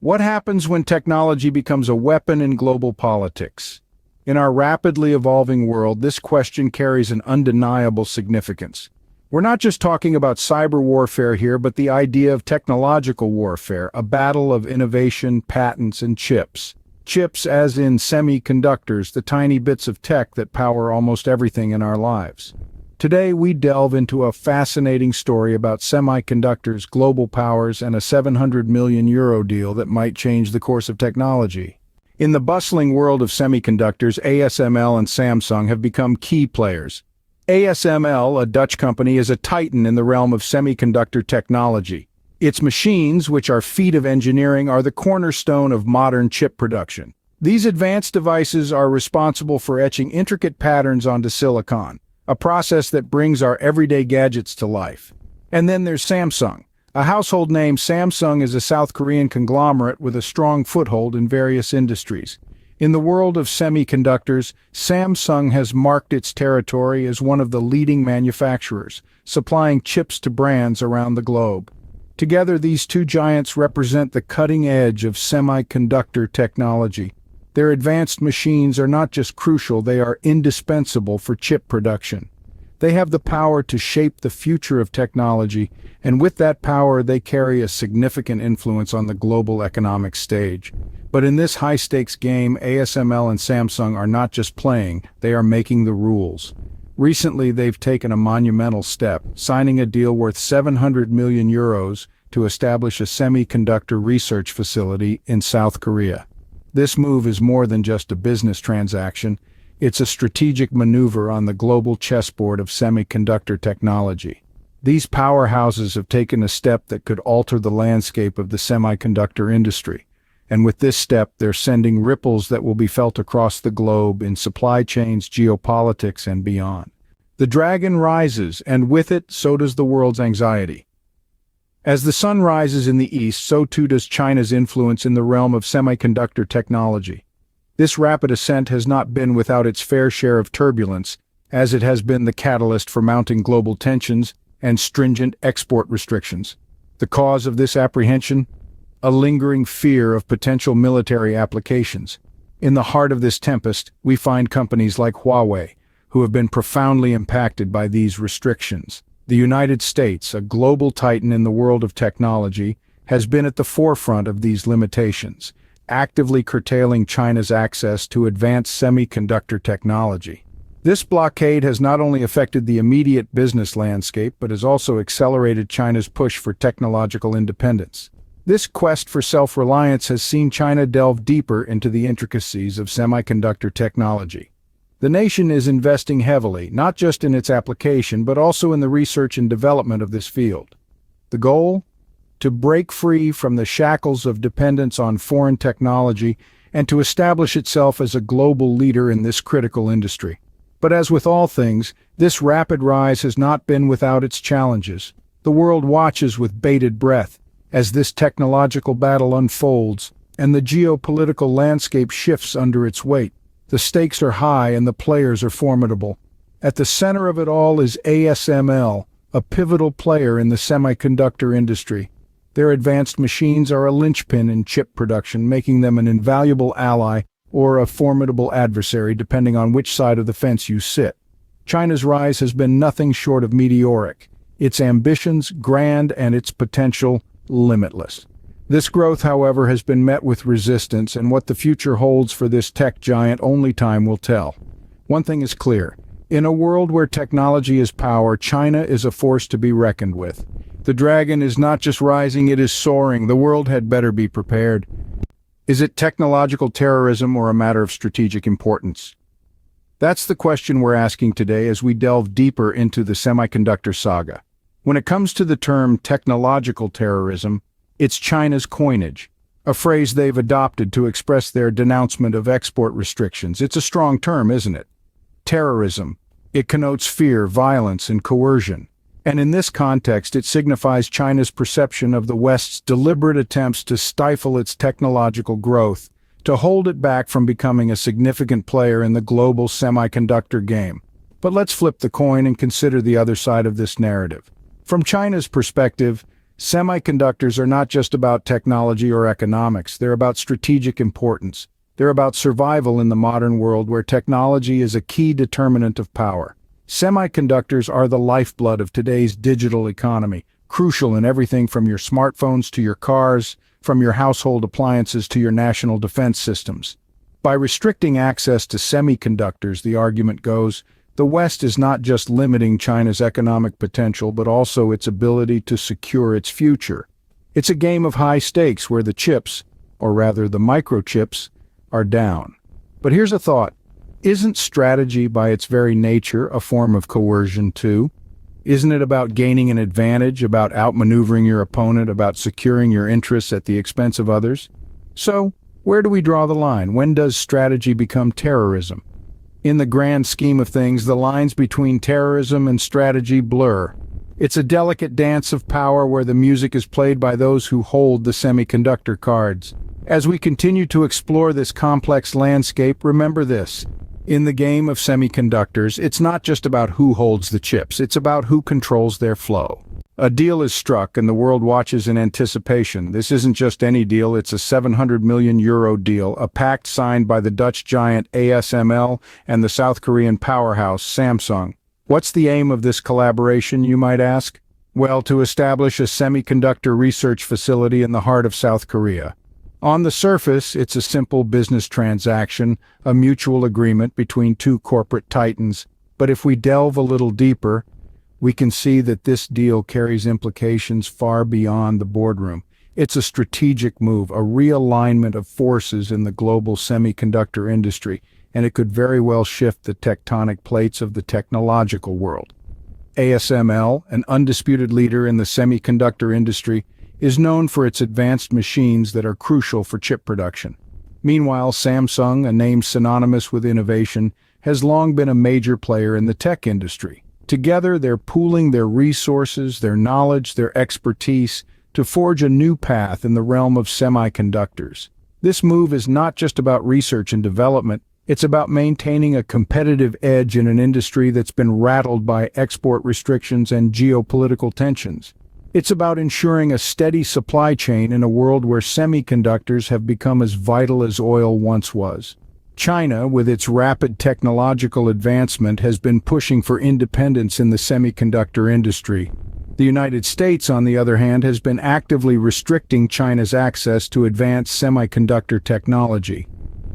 What happens when technology becomes a weapon in global politics? In our rapidly evolving world, this question carries an undeniable significance. We're not just talking about cyber warfare here, but the idea of technological warfare, a battle of innovation, patents, and chips. Chips as in semiconductors, the tiny bits of tech that power almost everything in our lives. Today, we delve into a fascinating story about semiconductors, global powers, and a €700 million deal that might change the course of technology. In the bustling world of semiconductors, ASML and Samsung have become key players. ASML, a Dutch company, is a titan in the realm of semiconductor technology. Its machines, which are feat of engineering, are the cornerstone of modern chip production. These advanced devices are responsible for etching intricate patterns onto silicon, a process that brings our everyday gadgets to life. And then there's Samsung. A household name, Samsung is a South Korean conglomerate with a strong foothold in various industries. In the world of semiconductors, Samsung has marked its territory as one of the leading manufacturers, supplying chips to brands around the globe. Together, these two giants represent the cutting edge of semiconductor technology. Their advanced machines are not just crucial, they are indispensable for chip production. They have the power to shape the future of technology, and with that power they carry a significant influence on the global economic stage. But in this high-stakes game, ASML and Samsung are not just playing, they are making the rules. Recently, they've taken a monumental step, signing a deal worth €700 million to establish a semiconductor research facility in South Korea. This move is more than just a business transaction, it's a strategic maneuver on the global chessboard of semiconductor technology. These powerhouses have taken a step that could alter the landscape of the semiconductor industry. And with this step, they're sending ripples that will be felt across the globe in supply chains, geopolitics, and beyond. The dragon rises, and with it, so does the world's anxiety. As the sun rises in the east, so too does China's influence in the realm of semiconductor technology. This rapid ascent has not been without its fair share of turbulence, as it has been the catalyst for mounting global tensions and stringent export restrictions. The cause of this apprehension? A lingering fear of potential military applications. In the heart of this tempest, we find companies like Huawei, who have been profoundly impacted by these restrictions. The United States, a global titan in the world of technology, has been at the forefront of these limitations, actively curtailing China's access to advanced semiconductor technology. This blockade has not only affected the immediate business landscape, but has also accelerated China's push for technological independence. This quest for self-reliance has seen China delve deeper into the intricacies of semiconductor technology. The nation is investing heavily, not just in its application, but also in the research and development of this field. The goal? To break free from the shackles of dependence on foreign technology and to establish itself as a global leader in this critical industry. But as with all things, this rapid rise has not been without its challenges. The world watches with bated breath as this technological battle unfolds and the geopolitical landscape shifts under its weight. The stakes are high and the players are formidable. At the center of it all is ASML, a pivotal player in the semiconductor industry. Their advanced machines are a linchpin in chip production, making them an invaluable ally or a formidable adversary depending on which side of the fence you sit. China's rise has been nothing short of meteoric, its ambitions grand and its potential limitless. This growth, however, has been met with resistance, and what the future holds for this tech giant only time will tell. One thing is clear. In a world where technology is power, China is a force to be reckoned with. The dragon is not just rising, it is soaring. The world had better be prepared. Is it technological terrorism or a matter of strategic importance? That's the question we're asking today as we delve deeper into the semiconductor saga. When it comes to the term technological terrorism, it's China's coinage, a phrase they've adopted to express their denouncement of export restrictions. It's a strong term, isn't it? Terrorism. It connotes fear, violence, and coercion. And in this context, it signifies China's perception of the West's deliberate attempts to stifle its technological growth, to hold it back from becoming a significant player in the global semiconductor game. But let's flip the coin and consider the other side of this narrative. From China's perspective, Semiconductors are not just about technology or economics, they're about strategic importance. They're about survival in the modern world where technology is a key determinant of power. Semiconductors are the lifeblood of today's digital economy, crucial in everything from your smartphones to your cars, from your household appliances to your national defense systems. By restricting access to semiconductors, the argument goes, the West is not just limiting China's economic potential but also its ability to secure its future. It's a game of high stakes where the chips, or rather the microchips, are down. But here's a thought. Isn't strategy by its very nature a form of coercion too? Isn't it about gaining an advantage, about outmaneuvering your opponent, about securing your interests at the expense of others? So, where do we draw the line? When does strategy become terrorism? In the grand scheme of things, the lines between terrorism and strategy blur. It's a delicate dance of power where the music is played by those who hold the semiconductor cards. As we continue to explore this complex landscape, remember this. In the game of semiconductors, it's not just about who holds the chips, it's about who controls their flow. A deal is struck and the world watches in anticipation. This isn't just any deal, it's a €700 million deal, a pact signed by the Dutch giant ASML and the South Korean powerhouse Samsung. What's the aim of this collaboration, you might ask? Well, to establish a semiconductor research facility in the heart of South Korea. On the surface, it's a simple business transaction, a mutual agreement between two corporate titans. But if we delve a little deeper, we can see that this deal carries implications far beyond the boardroom. It's a strategic move, a realignment of forces in the global semiconductor industry, and it could very well shift the tectonic plates of the technological world. ASML, an undisputed leader in the semiconductor industry, is known for its advanced machines that are crucial for chip production. Meanwhile, Samsung, a name synonymous with innovation, has long been a major player in the tech industry. Together, they're pooling their resources, their knowledge, their expertise to forge a new path in the realm of semiconductors. This move is not just about research and development, it's about maintaining a competitive edge in an industry that's been rattled by export restrictions and geopolitical tensions. It's about ensuring a steady supply chain in a world where semiconductors have become as vital as oil once was. China, with its rapid technological advancement, has been pushing for independence in the semiconductor industry. The United States, on the other hand, has been actively restricting China's access to advanced semiconductor technology.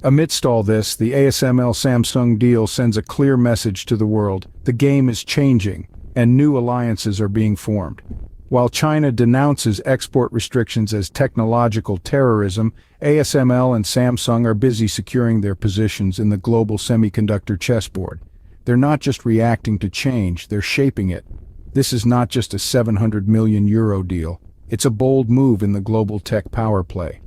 Amidst all this, the ASML-Samsung deal sends a clear message to the world. The game is changing, and new alliances are being formed. While China denounces export restrictions as technological terrorism, ASML and Samsung are busy securing their positions in the global semiconductor chessboard. They're not just reacting to change, they're shaping it. This is not just a €700 million deal. It's a bold move in the global tech power play.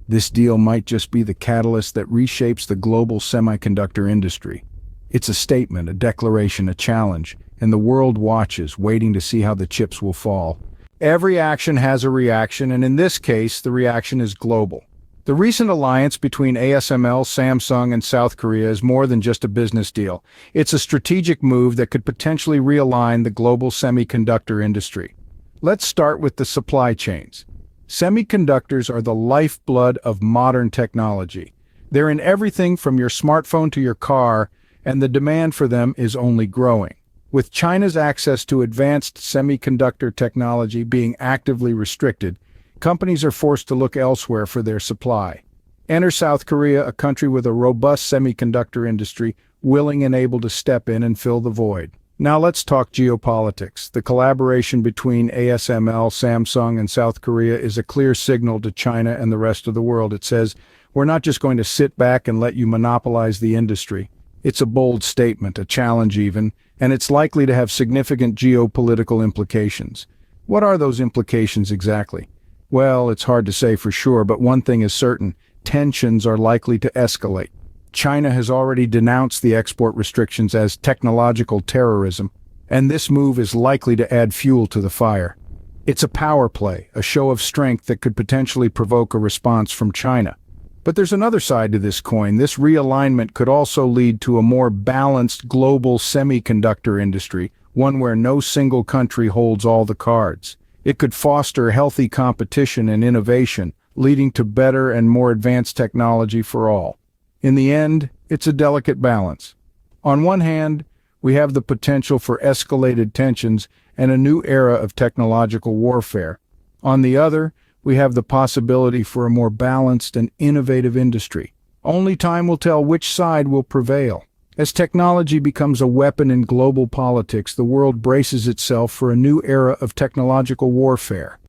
This deal might just be the catalyst that reshapes the global semiconductor industry. It's a statement, a declaration, a challenge, and the world watches, waiting to see how the chips will fall. Every action has a reaction, and in this case, the reaction is global. The recent alliance between ASML, Samsung, and South Korea is more than just a business deal. It's a strategic move that could potentially realign the global semiconductor industry. Let's start with the supply chains. Semiconductors are the lifeblood of modern technology. They're in everything from your smartphone to your car, and the demand for them is only growing. With China's access to advanced semiconductor technology being actively restricted, companies are forced to look elsewhere for their supply. Enter South Korea, a country with a robust semiconductor industry, willing and able to step in and fill the void. Now let's talk geopolitics. The collaboration between ASML, Samsung, and South Korea is a clear signal to China and the rest of the world. It says, we're not just going to sit back and let you monopolize the industry. It's a bold statement, a challenge even, and it's likely to have significant geopolitical implications. What are those implications exactly? Well, it's hard to say for sure, but one thing is certain: tensions are likely to escalate. China has already denounced the export restrictions as technological terrorism, and this move is likely to add fuel to the fire. It's a power play, a show of strength that could potentially provoke a response from China. But there's another side to this coin. This realignment could also lead to a more balanced global semiconductor industry, one where no single country holds all the cards. It could foster healthy competition and innovation, leading to better and more advanced technology for all. In the end, it's a delicate balance. On one hand, we have the potential for escalated tensions and a new era of technological warfare. On the other, we have the possibility for a more balanced and innovative industry. Only time will tell which side will prevail. As technology becomes a weapon in global politics, the world braces itself for a new era of technological warfare.